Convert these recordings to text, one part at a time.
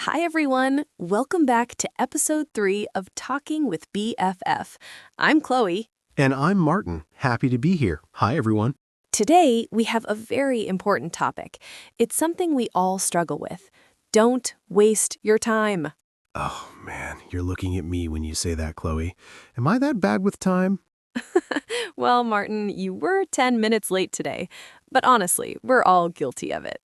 Hi, everyone. Welcome back to episode 3 of Talking with BFF. I'm Chloe. And I'm Martin. Happy to be here. Hi, everyone. Today, we have a very important topic. It's something we all struggle with. Don't waste your time. Oh, man, you're looking at me when you say that, Chloe. Am I that bad with time? Well, Martin, you were 10 minutes late today, but honestly, we're all guilty of it.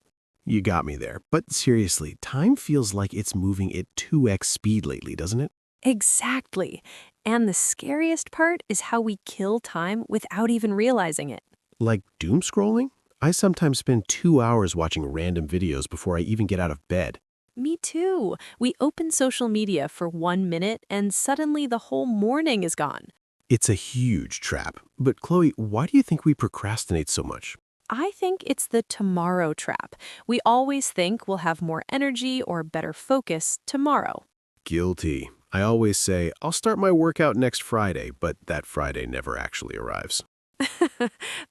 You got me there. But seriously, time feels like it's moving at 2x speed lately, doesn't it? Exactly. And the scariest part is how we kill time without even realizing it. Like doom scrolling? I sometimes spend 2 hours watching random videos before I even get out of bed. Me too. We open social media for 1 minute and suddenly the whole morning is gone. It's a huge trap. But Chloe, why do you think we procrastinate so much? I think it's the tomorrow trap. We always think we'll have more energy or better focus tomorrow. Guilty. I always say, I'll start my workout next Friday, but that Friday never actually arrives.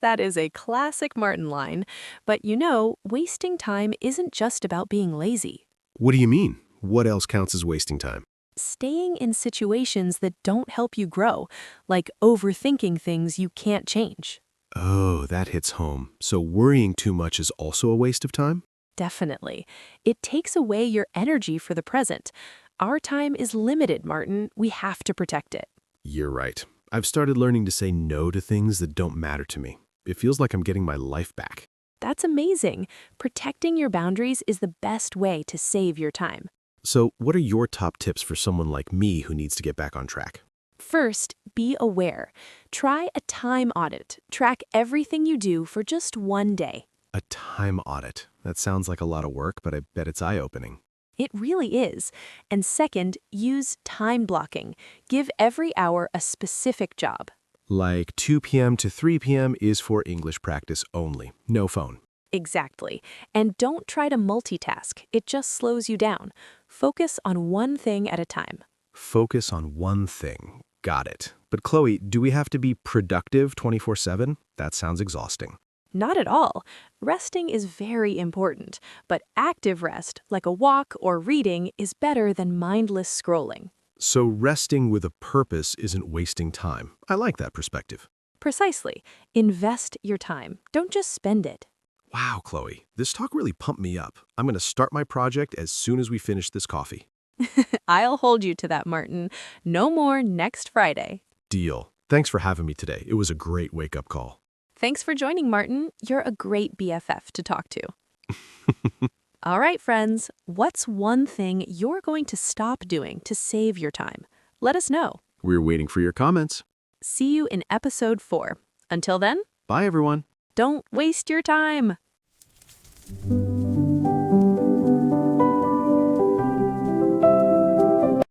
That is a classic Martin line. But you know, wasting time isn't just about being lazy. What do you mean? What else counts as wasting time? Staying in situations that don't help you grow, like overthinking things you can't change. Oh, that hits home. So worrying too much is also a waste of time? Definitely. It takes away your energy for the present. Our time is limited, Martin. We have to protect it. You're right. I've started learning to say no to things that don't matter to me. It feels like I'm getting my life back. That's amazing. Protecting your boundaries is the best way to save your time. So, what are your top tips for someone like me who needs to get back on track? First, be aware. Try a time audit. Track everything you do for just one day. A time audit. That sounds like a lot of work, but I bet it's eye-opening. It really is. And second, use time blocking. Give every hour a specific job. Like 2 p.m. to 3 p.m. is for English practice only. No phone. Exactly. And don't try to multitask. It just slows you down. Focus on one thing at a time. Focus on one thing. Got it. But Chloe, do we have to be productive 24/7? That sounds exhausting. Not at all. Resting is very important, but active rest, like a walk or reading, is better than mindless scrolling. So resting with a purpose isn't wasting time. I like that perspective. Precisely. Invest your time. Don't just spend it. Wow, Chloe, this talk really pumped me up. I'm going to start my project as soon as we finish this coffee. I'll hold you to that, Martin. No more next Friday. Deal. Thanks for having me today. It was a great wake-up call. Thanks for joining, Martin. You're a great BFF to talk to. All right, friends, what's one thing you're going to stop doing to save your time? Let us know. We're waiting for your comments. See you in episode 4. Until then, Bye, everyone. don't waste your time.